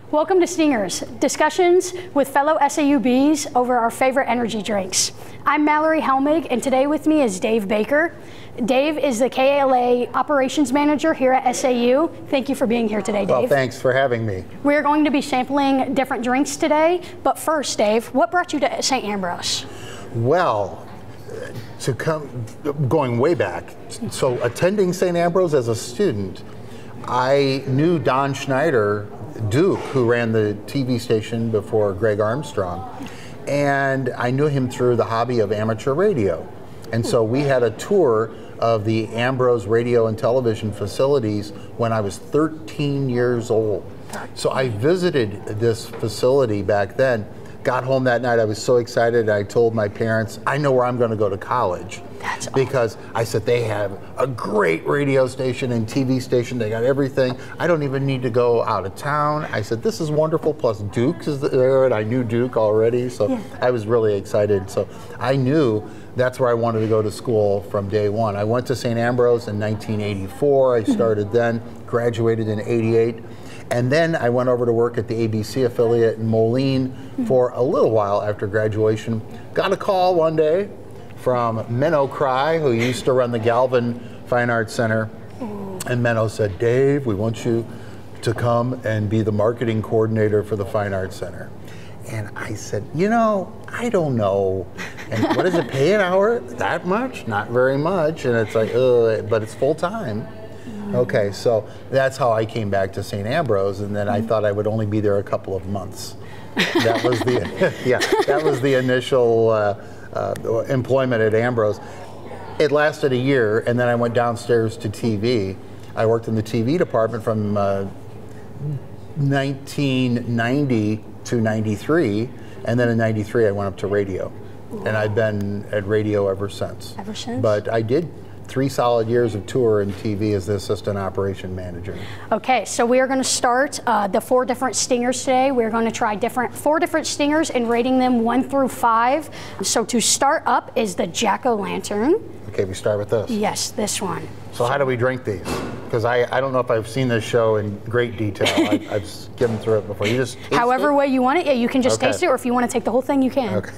Welcome to Stingers, discussions with fellow SAUBs over our favorite energy drinks. I'm Mallory Helmig, and today with me is Dave Baker. Dave is the KALA Operations Manager here at SAU. Thank you for being here today, Dave. Well, thanks for having me. We're going to be sampling different drinks today, but first, Dave, what brought you to St. Ambrose? Well, going way back, so attending St. Ambrose as a student, I knew Don Schneider, Duke, who ran the TV station before Greg Armstrong, and I knew him through the hobby of amateur radio. And so we had a tour of the Ambrose radio and television facilities when I was 13 years old. So I visited this facility back then, got home that night, I was so excited, I told my parents, I know where I'm going to go to college. That's because awesome. I said, they have a great radio station and TV station, they got everything. I don't even need to go out of town. I said, this is wonderful, plus Duke is there, and I knew Duke already, so yeah. I was really excited. So I knew that's where I wanted to go to school from day one. I went to St. Ambrose in 1984, I started then, graduated in '88. And then I went over to work at the ABC affiliate in Moline for a little while after graduation. Got a call one day from Menno Cry, who used to run the Galvin Fine Arts Center. And Menno said, Dave, we want you to come and be the marketing coordinator for the Fine Arts Center. And I said, you know, I don't know. And what does it pay an hour? That much? Not very much. And it's like, but it's full time. Okay, so that's how I came back to St. Ambrose, and then I thought I would only be there a couple of months. That was the that was the initial employment at Ambrose. It lasted a year, and then I went downstairs to TV. I worked in the TV department from 1990 to '93, and then in '93 I went up to radio, and I've been at radio ever since. Ever since? But I did 3 solid years of tour and TV as the assistant operation manager. Okay, so we are going to start the 4 different stingers today. We're going to try 4 different stingers and rating them 1 through 5. So to start up is the Jack-o'-lantern. Okay, we start with this. Yes, this one. So how do we drink these? Because I don't know if I've seen this show in great detail. I've skimmed through it before. You just taste However it? way you want it, yeah, you can just Okay. taste it, or if you want to take the whole thing, you can. Okay.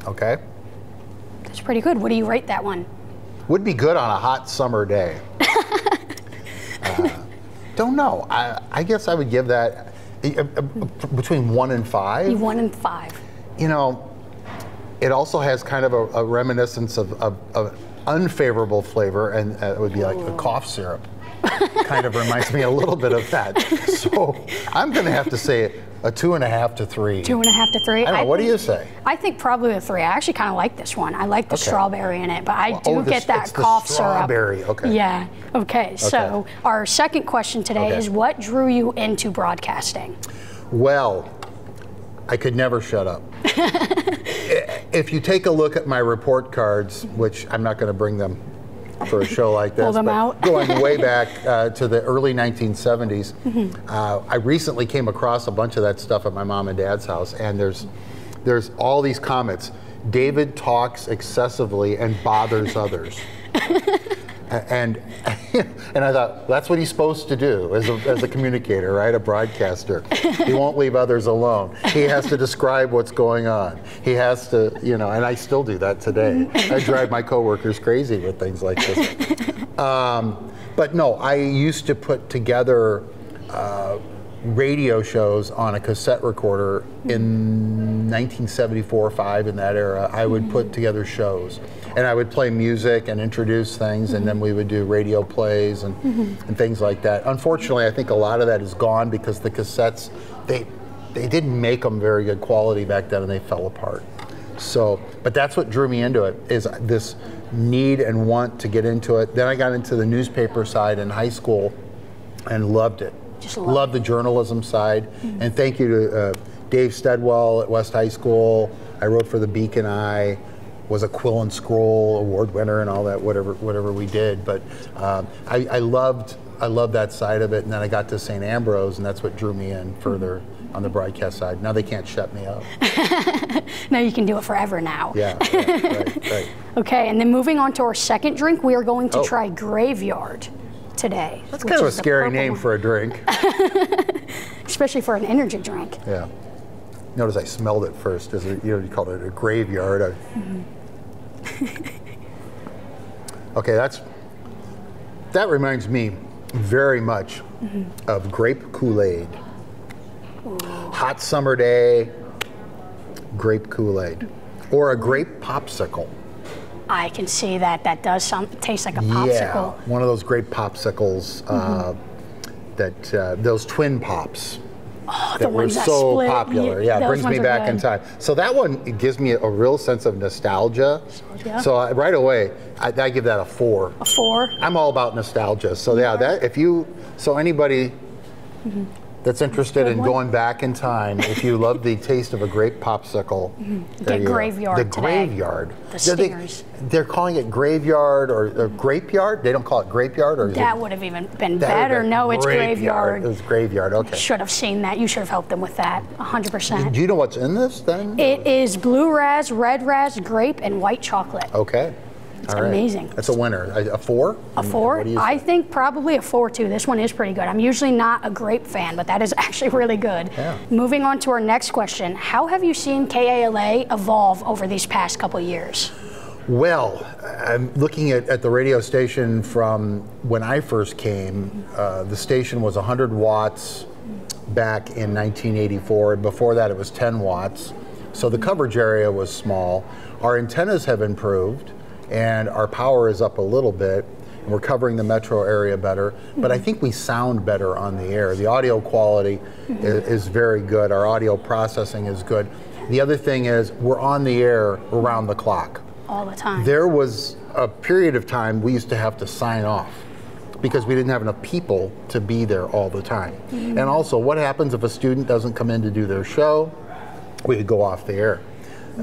Okay. That's pretty good. What do you rate that one? Would be good on a hot summer day. Don't know. I guess I would give that between 1 and 5. 1 and 5. You know, it also has kind of a reminiscence of unfavorable flavor, and it would be like a cough syrup. Kind of reminds me a little bit of that. So I'm going to have to say a 2.5 to 3. 2.5 to 3. I don't know. What do you say? I think probably a 3. I actually kind of like this one. I like the strawberry in it, but I do get that it's cough the syrup. Strawberry. Okay. Yeah. Okay. So our second question today is, what drew you into broadcasting? Well, I could never shut up. If you take a look at my report cards, which I'm not going to bring them for a show like this, Pull them out. Going way back to the early 1970s, I recently came across a bunch of that stuff at my mom and dad's house, and there's all these comments. David talks excessively and bothers others. And I thought, that's what he's supposed to do as a communicator, right? A broadcaster. He won't leave others alone. He has to describe what's going on. He has to, you know, and I still do that today. I drive my coworkers crazy with things like this. But no, I used to put together radio shows on a cassette recorder in 1974 or 5, in that era. I would put together shows, and I would play music and introduce things, and then we would do radio plays and things like that. Unfortunately, I think a lot of that is gone because the cassettes, they didn't make them very good quality back then, and they fell apart. So, but that's what drew me into it, is this need and want to get into it. Then I got into the newspaper side in high school and loved it. Love the journalism side, and thank you to Dave Steadwell at West High School. I wrote for the Beacon Eye, was a Quill and Scroll award winner and all that, whatever we did. But I loved that side of it, and then I got to St. Ambrose, and that's what drew me in further on the broadcast side. Now they can't shut me up. Now you can do it forever now. Yeah, right. Okay, and then moving on to our second drink, we are going to try Graveyard. today. That's kind of a scary name for a drink. Especially for an energy drink. Yeah. Notice I smelled it first. You called it a graveyard. Okay, that reminds me very much of grape Kool-Aid. Hot summer day, grape Kool-Aid. Or a grape popsicle. I can see that. That does taste like a popsicle. Yeah, one of those grape popsicles those twin pops. Oh, that were so split. popular. Yeah, it brings me back in time. So that one, it gives me a real sense of nostalgia. So right away, I give that a 4. A 4? I'm all about nostalgia. So yeah, anybody that's interested in going back in time, if you love the taste of a grape popsicle, the graveyard. The graveyard. The Stingers. They're calling it graveyard or grapeyard. They don't call it grapeyard, or that would have even been better. No, it's graveyard. It's graveyard. Okay. Should have seen that. You should have helped them with that. 100%. Do you know what's in this then? It is blue raz, red raz, grape, and white chocolate. Okay. It's amazing. That's a winner. A 4? A 4? I think probably a 4 too. This one is pretty good. I'm usually not a grape fan, but that is actually really good. Yeah. Moving on to our next question. How have you seen KALA evolve over these past couple years? Well, I'm looking at the radio station from when I first came. The station was 100 watts back in 1984. And before that, it was 10 watts. So the coverage area was small. Our antennas have improved, and our power is up a little bit, and we're covering the metro area better, but I think we sound better on the air. The audio quality is very good. Our audio processing is good. The other thing is we're on the air around the clock. All the time. There was a period of time we used to have to sign off because we didn't have enough people to be there all the time. And also, what happens if a student doesn't come in to do their show? We would go off the air,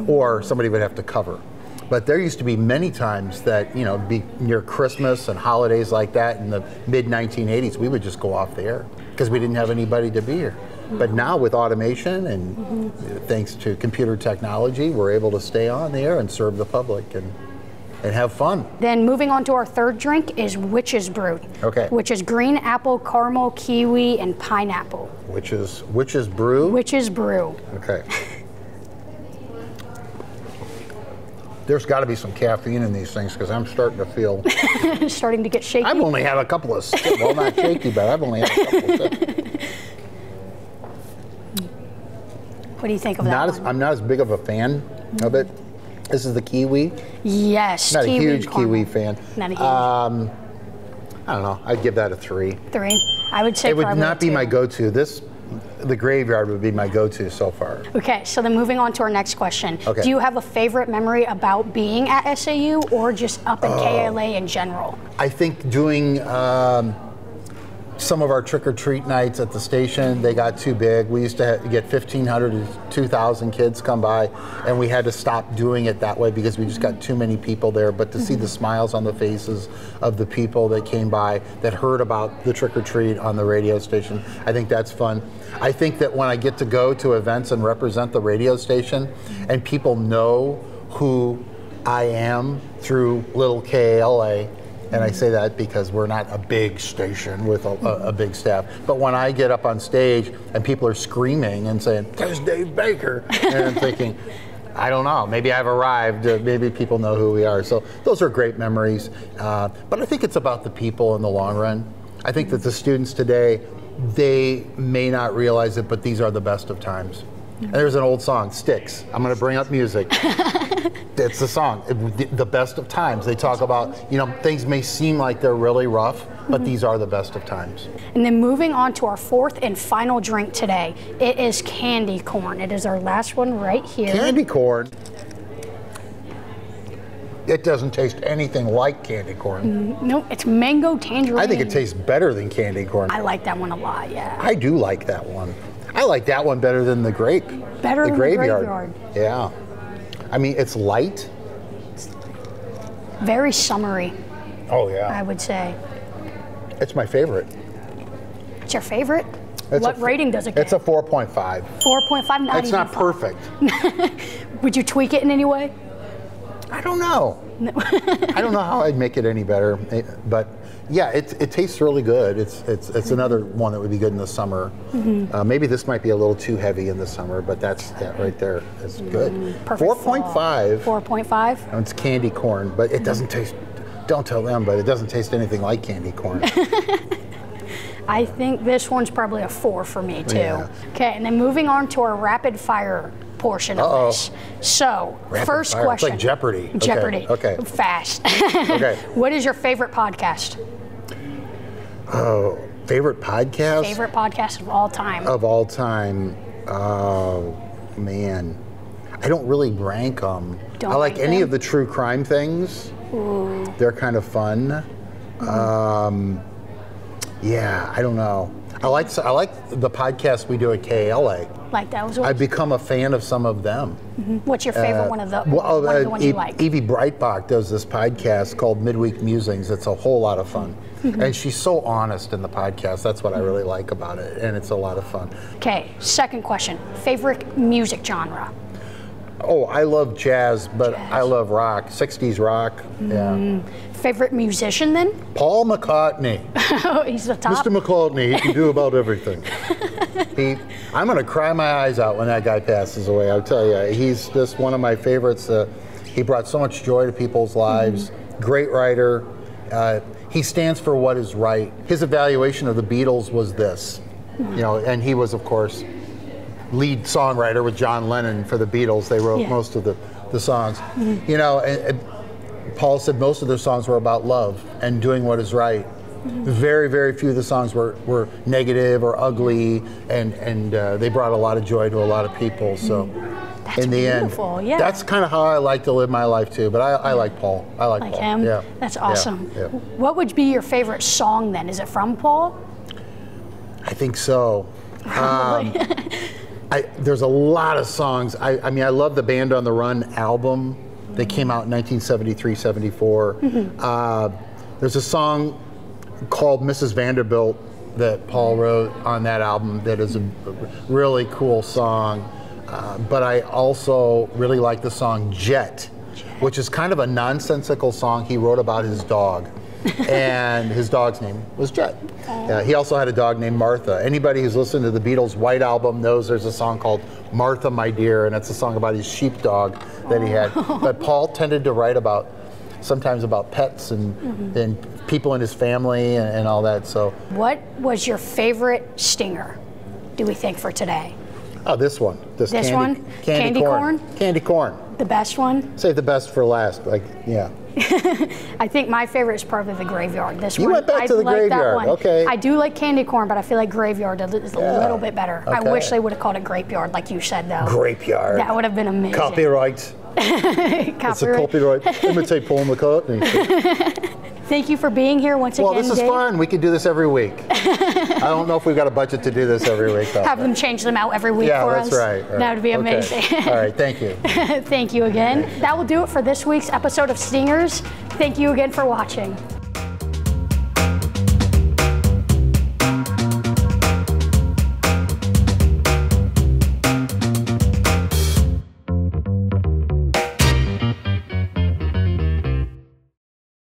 or somebody would have to cover. But there used to be many times that, be near Christmas and holidays like that in the mid-1980s, we would just go off the air because we didn't have anybody to be here. But now with automation and thanks to computer technology, we're able to stay on the air and serve the public and have fun. Then moving on to our third drink is Witch's Brew. Okay. Which is green apple, caramel, kiwi, and pineapple. Witch's Brew? Witch's Brew. Okay. There's got to be some caffeine in these things because I'm starting to feel... Starting to get shaky? I've only had a couple of sips. Well, not shaky, but I've only had a couple of sips. What do you think of that one? I'm not as big of a fan of it. This is the kiwi. Yes, not kiwi a huge caramel. kiwi fan. Not a huge. I don't know. I'd give that a 3. 3? I would say it would probably not be 2. my go-to. The graveyard would be my go-to so far. Okay, so then moving on to our next question. Okay. Do you have a favorite memory about being at SAU or just up in KALA in general? I think doing some of our trick-or-treat nights at the station, they got too big. We used to get 1,500 to 2,000 kids come by, and we had to stop doing it that way because we just got too many people there. But to see the smiles on the faces of the people that came by, that heard about the trick-or-treat on the radio station, I think that's fun. I think that when I get to go to events and represent the radio station, and people know who I am through little KALA, and I say that because we're not a big station with a big staff. But when I get up on stage and people are screaming and saying, "There's Dave Baker," and I'm thinking, I don't know, maybe I've arrived, maybe people know who we are. So those are great memories. But I think it's about the people in the long run. I think that the students today, they may not realize it, but these are the best of times. And there's an old song, Sticks. I'm going to bring up music. It's the song, the best of times. They talk about, things may seem like they're really rough, but these are the best of times. And then moving on to our fourth and final drink today, it is candy corn. It is our last one right here. Candy corn? It doesn't taste anything like candy corn. No, it's mango tangerine. I think it tastes better than candy corn. I like that one a lot, yeah. I do like that one. I like that one better than the grape. Better than the graveyard. Yeah. I mean, it's light. Very summery. Oh, yeah. I would say. It's my favorite. It's your favorite? What rating does it get? It's a 4.5. 4.5? It's not perfect. Would you tweak it in any way? I don't know. I don't know how I'd make it any better, but yeah, it tastes really good. It's another one that would be good in the summer. Maybe this might be a little too heavy in the summer, but that's right there. It's good. 4.5. 4.5. It's candy corn, but it doesn't taste. Don't tell them, but it doesn't taste anything like candy corn. I think this one's probably a 4 for me too. Yeah. Okay, and then moving on to our rapid fire portion of this. So, first fire. question. It's like Jeopardy. Jeopardy. Okay. Fast. Okay. What is your favorite podcast? Oh, favorite podcast? Favorite podcast of all time. Of all time. Oh, man. I don't really rank them. I like any of the true crime things. Ooh. They're kind of fun. Yeah, I don't know. I like the podcast we do at KLA. Like that was. I've become a fan of some of them. What's your favorite one of the ones you like? Evie Breitbach does this podcast called Midweek Musings. It's a whole lot of fun. And she's so honest in the podcast. That's what I really like about it, and it's a lot of fun. Okay, second question. Favorite music genre? Oh, I love jazz, but I love rock, 60s rock. Yeah. Favorite musician then? Paul McCartney. Oh, he's the top. Mr. McCartney, he can do about everything. I'm going to cry my eyes out when that guy passes away, I'll tell you. He's just one of my favorites. He brought so much joy to people's lives. Great writer. He stands for what is right. His evaluation of the Beatles was this, and he was, of course, lead songwriter with John Lennon for the Beatles. They wrote most of the songs. And Paul said most of their songs were about love and doing what is right. Very, very few of the songs were negative or ugly, and they brought a lot of joy to a lot of people. So That's in the beautiful. end, Yeah. that's kind of how I like to live my life too. But I like Paul. I like Paul. him? Yeah. That's awesome. Yeah. What would be your favorite song then? Is it from Paul? I think so. There's a lot of songs. I mean, I love the Band on the Run album. They came out in 1973, 74. There's a song called Mrs. Vanderbilt that Paul wrote on that album that is a really cool song. But I also really like the song Jet, which is kind of a nonsensical song he wrote about his dog. And his dog's name was Jet. He also had a dog named Martha. Anybody who's listened to the Beatles' White Album knows there's a song called Martha, My Dear, and it's a song about his sheepdog that he had. But Paul tended to write sometimes about pets and people in his family and all that. So, what was your favorite stinger, do we think, for today? Oh, this one. This one? Candy corn? Candy corn. The best one? Save the best for last. Yeah. I think my favorite is probably the Graveyard. You went back to the Graveyard. Okay. I do like candy corn, but I feel like Graveyard is a little bit better. Okay. I wish they would have called it Grapeyard, like you said, though. Grapeyard. That would have been amazing. Copyright. It's a copyright. Imitate Paul McCartney. Thank you for being here once again. Well, this is fun. We could do this every week. I don't know if we've got a budget to do this every week, though. Have them change them out every week for us. Yeah, that's right. That would be amazing. All right, thank you. Thank you again. That will do it for this week's episode of Stingers. Thank you again for watching.